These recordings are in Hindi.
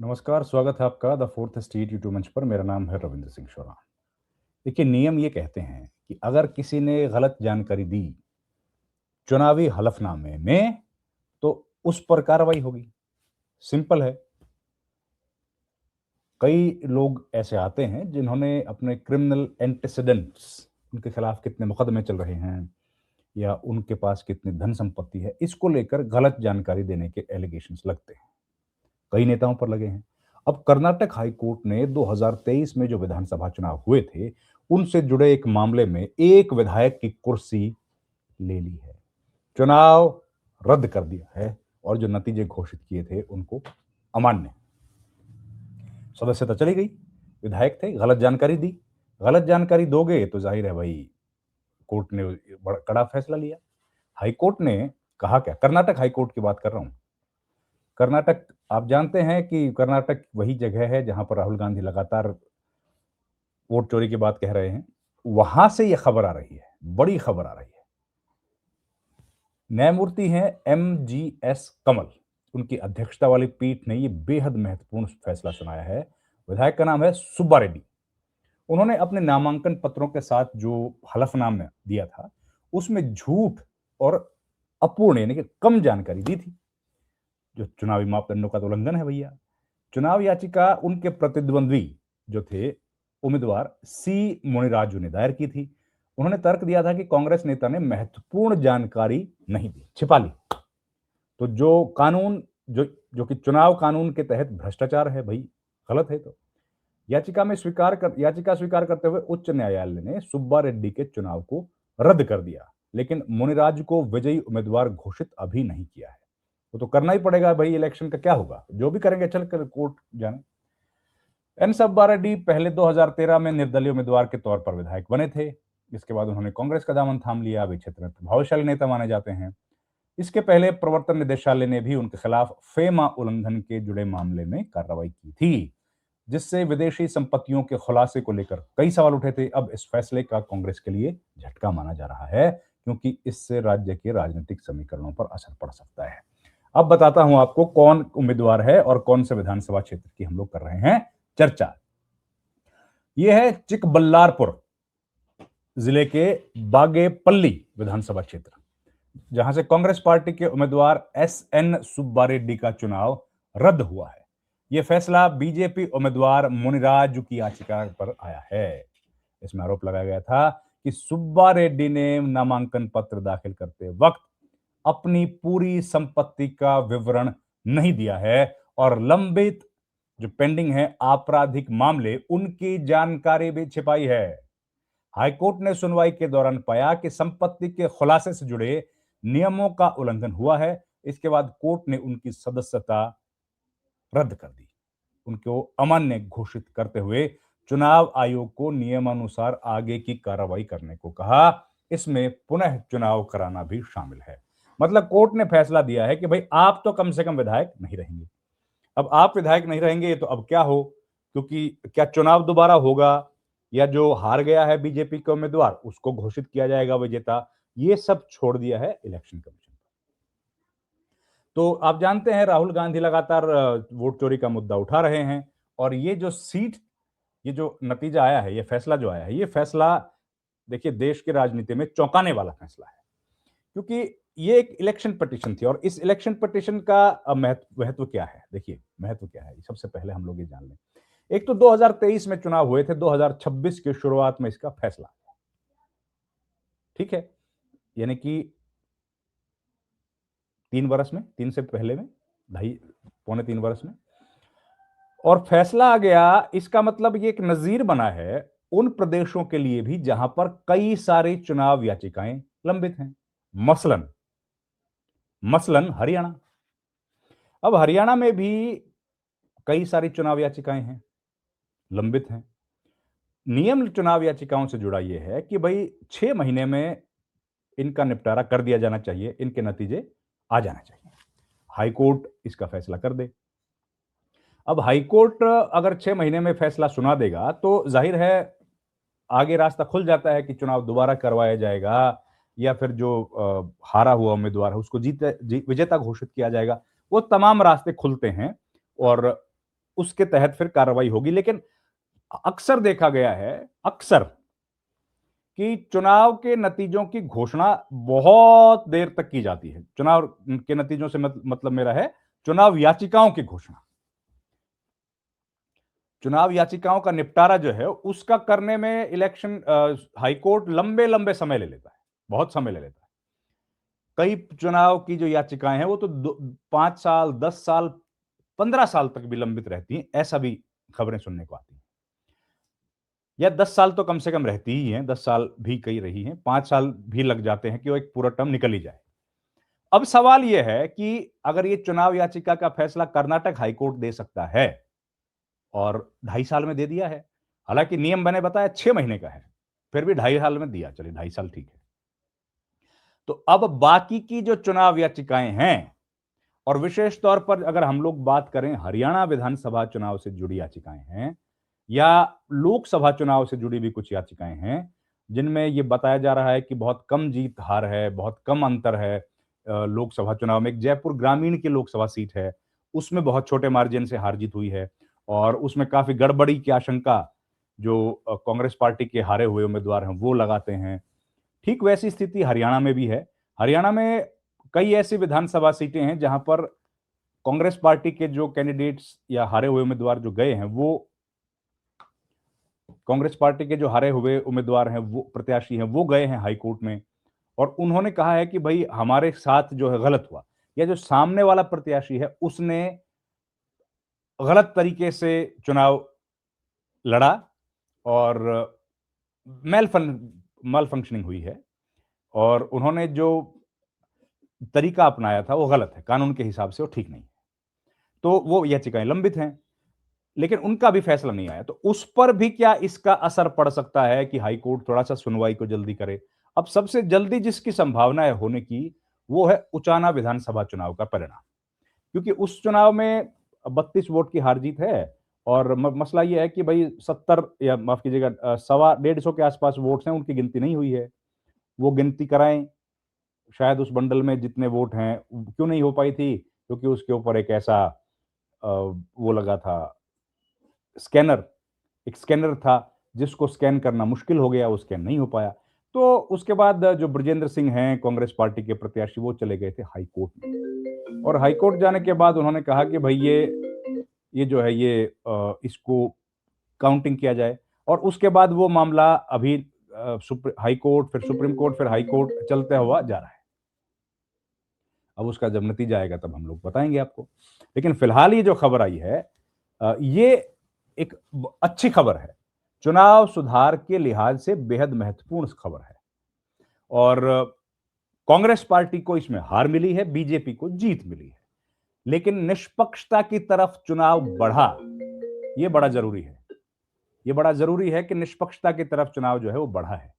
नमस्कार, स्वागत है आपका द फोर्थ स्टेट यूट्यूब मंच पर। मेरा नाम है रविंद्र सिंह शोरा। देखिए, नियम ये कहते हैं कि अगर किसी ने गलत जानकारी दी चुनावी हलफनामे में, तो उस पर कार्रवाई होगी। सिंपल है। कई लोग ऐसे आते हैं जिन्होंने अपने क्रिमिनल एंटेसिडेंट्स, उनके खिलाफ कितने मुकदमे चल रहे हैं या उनके पास कितनी धन संपत्ति है, इसको लेकर गलत जानकारी देने के एलिगेशंस लगते हैं। कई नेताओं पर लगे हैं। अब कर्नाटक हाई कोर्ट ने 2023 में जो विधानसभा चुनाव हुए थे, उनसे जुड़े एक मामले में एक विधायक की कुर्सी ले ली है। चुनाव रद्द कर दिया है और जो नतीजे घोषित किए थे उनको अमान्य। सदस्यता चली गई। विधायक थे, गलत जानकारी दी। गलत जानकारी दोगे तो जाहिर है भाई, कोर्ट ने बड़ा कड़ा फैसला लिया। हाई कोर्ट ने कहा क्या? कर्नाटक हाई कोर्ट की बात कर रहा हूं। कर्नाटक, आप जानते हैं कि कर्नाटक वही जगह है जहां पर राहुल गांधी लगातार वोट चोरी की बात कह रहे हैं। वहां से यह खबर आ रही है, बड़ी खबर आ रही है। न्यायमूर्ति हैं MGS कमल, उनकी अध्यक्षता वाली पीठ ने यह बेहद महत्वपूर्ण फैसला सुनाया है। विधायक का नाम है सुब्बा रेड्डी। उन्होंने अपने नामांकन पत्रों के साथ जो हलफनामा दिया था, उसमें झूठ और अपूर्ण यानी कि कम जानकारी दी थी, जो चुनावी मापदंडों का तो उल्लंघन है भैया। चुनाव याचिका उनके प्रतिद्वंद्वी जो थे उम्मीदवार सी मुनिराजू ने दायर की थी। उन्होंने तर्क दिया था कि कांग्रेस नेता ने महत्वपूर्ण जानकारी नहीं दी, छिपा ली। तो जो कानून जो जो कि चुनाव कानून के तहत भ्रष्टाचार है भाई, गलत है। तो याचिका स्वीकार करते हुए उच्च न्यायालय ने सुब्बा रेड्डी के चुनाव को रद्द कर दिया, लेकिन मुनिराजू को विजयी उम्मीदवार घोषित अभी नहीं किया है। वो तो करना ही पड़ेगा भाई, इलेक्शन का क्या होगा, जो भी करेंगे चल कर कोर्ट जाने। एन सुब्बा रेड्डी पहले 2013 में निर्दलीय उम्मीदवार के तौर पर विधायक बने थे। इसके बाद उन्होंने कांग्रेस का दामन थाम लिया। वे क्षेत्र में प्रभावशाली नेता माने जाते हैं। इसके पहले प्रवर्तन निदेशालय ने भी उनके खिलाफ फेमा उल्लंघन के जुड़े मामले में कार्रवाई की थी, जिससे विदेशी संपत्तियों के खुलासे को लेकर कई सवाल उठे थे। अब इस फैसले का कांग्रेस के लिए झटका माना जा रहा है, क्योंकि इससे राज्य के राजनीतिक समीकरणों पर असर पड़ सकता है। अब बताता हूं आपको कौन उम्मीदवार है और कौन से विधानसभा क्षेत्र की हम लोग कर रहे हैं चर्चा। यह है चिकबल्लारपुर जिले के बागेपल्ली विधानसभा क्षेत्र, जहां से कांग्रेस पार्टी के उम्मीदवार SN सुब्बा रेड्डी का चुनाव रद्द हुआ है। यह फैसला बीजेपी उम्मीदवार मुनिराजू की याचिका पर आया है। इसमें आरोप लगाया गया था कि सुब्बा रेड्डी ने नामांकन पत्र दाखिल करते वक्त अपनी पूरी संपत्ति का विवरण नहीं दिया है और लंबित जो पेंडिंग है आपराधिक मामले, उनकी जानकारी भी छिपाई है। हाईकोर्ट ने सुनवाई के दौरान पाया कि संपत्ति के खुलासे से जुड़े नियमों का उल्लंघन हुआ है। इसके बाद कोर्ट ने उनकी सदस्यता रद्द कर दी, उनको अमान्य घोषित करते हुए चुनाव आयोग को नियमानुसार आगे की कार्रवाई करने को कहा। इसमें पुनः चुनाव कराना भी शामिल है। मतलब कोर्ट ने फैसला दिया है कि भाई आप तो कम से कम विधायक नहीं रहेंगे। अब आप विधायक नहीं रहेंगे तो अब क्या हो, क्योंकि क्या चुनाव दोबारा होगा या जो हार गया है बीजेपी का उम्मीदवार उसको घोषित किया जाएगा विजेता, ये सब छोड़ दिया है इलेक्शन कमीशन। तो आप जानते हैं राहुल गांधी लगातार वोट चोरी का मुद्दा उठा रहे हैं, और ये जो सीट, ये जो नतीजा आया है, ये फैसला जो आया है, ये फैसला देखिए देश की राजनीति में चौंकाने वाला फैसला है। क्योंकि ये एक इलेक्शन पिटीशन थी, और इस इलेक्शन पिटीशन का महत्व क्या है? देखिए महत्व क्या है, सबसे पहले हम लोग ये जान लें। एक तो 2023 में चुनाव हुए थे, 2026 की शुरुआत में इसका फैसला आया, ठीक है, यानी कि 3 वर्ष में, 3 से पहले में, 2.5 पौने 3 वर्ष में, और फैसला आ गया। इसका मतलब ये एक नजीर बना है उन प्रदेशों के लिए भी जहां पर कई सारी चुनाव याचिकाएं लंबित हैं। मसलन मसलन हरियाणा। अब हरियाणा में भी कई सारी चुनाव याचिकाएं हैं, लंबित हैं। नियम चुनाव याचिकाओं से जुड़ा यह है कि भाई 6 महीने में इनका निपटारा कर दिया जाना चाहिए, इनके नतीजे आ जाना चाहिए। हाईकोर्ट इसका फैसला कर दे। अब हाईकोर्ट अगर 6 महीने में फैसला सुना देगा तो जाहिर है आगे रास्ता खुल जाता है कि चुनाव दोबारा करवाया जाएगा, या फिर जो हारा हुआ उम्मीदवार है उसको विजेता घोषित किया जाएगा। वो तमाम रास्ते खुलते हैं, और उसके तहत फिर कार्रवाई होगी। लेकिन अक्सर देखा गया है, अक्सर, कि चुनाव के नतीजों की घोषणा बहुत देर तक की जाती है। चुनाव के नतीजों से मतलब मेरा है चुनाव याचिकाओं की घोषणा। चुनाव याचिकाओं का निपटारा जो है उसका करने में इलेक्शन हाईकोर्ट लंबे लंबे समय ले लेता है, बहुत समय ले लेता है। कई चुनाव की जो याचिकाएं हैं वो तो 5 साल, 10 साल, 15 साल तक विलंबित रहती हैं, ऐसा भी खबरें सुनने को आती हैं। या 10 साल तो कम से कम रहती ही हैं, 10 साल भी कई रही हैं, 5 साल भी लग जाते हैं कि वो एक पूरा टर्म निकल ही जाए। अब सवाल यह है कि अगर ये चुनाव याचिका का फैसला कर्नाटक हाईकोर्ट दे सकता है और 2.5 साल में दे दिया है, हालांकि नियम मैंने बताया 6 महीने का है, फिर भी 2.5 साल में दिया, चलिए 2.5 साल ठीक है। तो अब बाकी की जो चुनाव याचिकाएं हैं, और विशेष तौर पर अगर हम लोग बात करें हरियाणा विधानसभा चुनाव से जुड़ी याचिकाएं हैं, या लोकसभा चुनाव से जुड़ी भी कुछ याचिकाएं हैं, जिनमें यह बताया जा रहा है कि बहुत कम जीत हार है, बहुत कम अंतर है। लोकसभा चुनाव में एक जयपुर ग्रामीण की लोकसभा सीट है, उसमें बहुत छोटे मार्जिन से हार जीत हुई है, और उसमें काफी गड़बड़ी की आशंका जो कांग्रेस पार्टी के हारे हुए उम्मीदवार हैं वो लगाते हैं। ठीक वैसी स्थिति हरियाणा में भी है। हरियाणा में कई ऐसी विधानसभा सीटें हैं जहां पर कांग्रेस पार्टी के जो कैंडिडेट्स या हारे हुए उम्मीदवार जो गए हैं, वो कांग्रेस पार्टी के जो हारे हुए उम्मीदवार हैं, वो प्रत्याशी हैं, वो गए हैं हाईकोर्ट में, और उन्होंने कहा है कि भाई हमारे साथ जो है गलत हुआ, या जो सामने वाला प्रत्याशी है उसने गलत तरीके से चुनाव लड़ा और मेल फंक्शनिंग हुई है, और उन्होंने जो तरीका अपनाया था वो गलत है, कानून के हिसाब से वो ठीक नहीं है। तो वो याचिकाएं लंबित हैं, लेकिन उनका भी फैसला नहीं आया। तो उस पर भी क्या इसका असर पड़ सकता है कि हाई कोर्ट थोड़ा-सा सुनवाई को जल्दी करे? अब सबसे जल्दी जिसकी संभावना है होने की, वो है उचाना विधानसभा चुनाव का परिणाम। क्योंकि उस चुनाव में 32 वोट की हार-जीत है, और मसला ये है कि भई 70, या माफ कीजिएगा, सवा 150 के आसपास वोट्स हैं, उनकी गिनती नहीं हुई है। वो गिनती कराएँ, शायद उस बंडल में जितने वोट हैं, क्यों नहीं हो पाई थी? क्योंकि उसके ऊपर एक ऐसा वो लगा था, स्कैनर, एक स्कैनर था जिसको स्कैन करना मुश्किल हो गया, वो स्कैन नहीं हो पाया। तो उसके बाद जो बृजेंद्र सिंह हैं कांग्रेस पार्टी के प्रत्याशी, वो चले गए थे हाई कोर्ट में, और हाई कोर्ट जाने के बाद उन्होंने कहा कि भाई ये जो है ये इसको काउंटिंग किया जाए, और उसके बाद वो मामला अभी हाई कोर्ट, फिर सुप्रीम कोर्ट, फिर हाई कोर्ट चलता हुआ जा रहा है। अब उसका जब नतीजा आएगा तब हम लोग बताएंगे आपको। लेकिन फिलहाल ये जो खबर आई है, ये एक अच्छी खबर है, चुनाव सुधार के लिहाज से बेहद महत्वपूर्ण खबर है, और कांग्रेस पार्टी को इसमें हार मिली है, बीजेपी को जीत मिली है, लेकिन निष्पक्षता की तरफ चुनाव बढ़ा, ये बड़ा जरूरी है। ये बड़ा जरूरी है कि निष्पक्षता की तरफ चुनाव जो है वो बढ़ा है,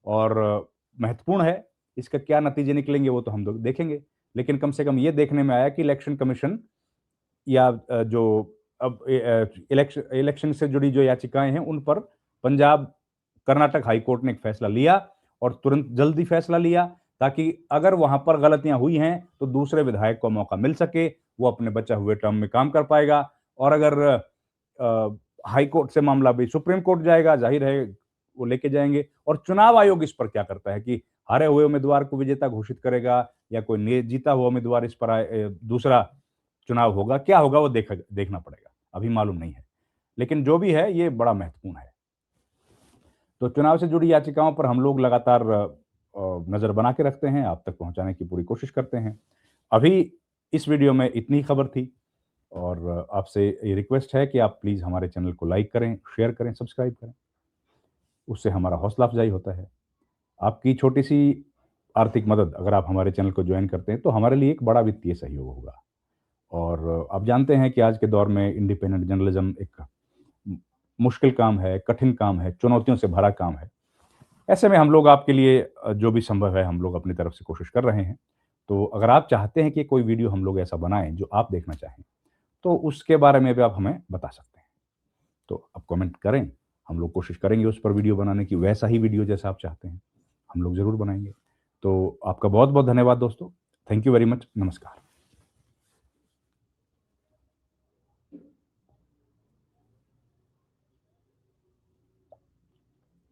और महत्वपूर्ण है। इसका क्या नतीजे निकलेंगे वो तो हम लोग देखेंगे, लेकिन कम से कम ये देखने में आया कि इलेक्शन कमीशन, या जो अब इलेक्शन से जुड़ी जो याचिकाएं हैं उन पर पंजाब कर्नाटक हाई कोर्ट ने एक फैसला लिया, और तुरंत जल्दी फैसला लिया, ताकि अगर वहां पर गलतियां हुई हैं तो दूसरे विधायक को मौका मिल सके, वो अपने बचे हुए टर्म में काम कर पाएगा। और अगर हाई कोर्ट से मामला भी सुप्रीम कोर्ट जाएगा, जाहिर है वो लेके जाएंगे। और चुनाव आयोग इस पर क्या करता है कि हारे हुए उम्मीदवार को विजेता घोषित करेगा, या कोई जीता हुआ उम्मीदवार इस पर दूसरा चुनाव होगा, क्या होगा वो देखना पड़ेगा, अभी मालूम नहीं है। लेकिन जो भी है ये बड़ा महत्वपूर्ण है। तो चुनाव से जुड़ी याचिकाओं पर हम लोग लगातार नजर बना के रखते हैं, आप तक पहुंचाने की पूरी कोशिश करते हैं। अभी इस वीडियो में इतनी खबर थी, और आपसे ये रिक्वेस्ट है कि आप प्लीज हमारे चैनल को लाइक करें, शेयर करें, सब्सक्राइब करें, उससे हमारा हौसला अफजाई होता है। आपकी छोटी सी आर्थिक मदद अगर आप हमारे चैनल को ज्वाइन करते हैं तो हमारे लिए एक बड़ा वित्तीय सहयोग होगा। और आप जानते हैं कि आज के दौर में इंडिपेंडेंट जर्नलिज्म एक मुश्किल काम है, कठिन काम है, चुनौतियों से भरा काम है। ऐसे में हम लोग आपके लिए जो भी संभव है हम लोग अपनी तरफ से कोशिश कर रहे हैं। तो अगर आप चाहते हैं कि कोई वीडियो हम लोग ऐसा बनाएं जो आप देखना चाहें, तो उसके बारे में भी आप हमें बता सकते हैं। तो आप कमेंट करें, हम लोग कोशिश करेंगे उस पर वीडियो बनाने की, वैसा ही वीडियो जैसा आप चाहते हैं हम लोग ज़रूर बनाएंगे। तो आपका बहुत बहुत धन्यवाद दोस्तों। Thank you very much. नमस्कार।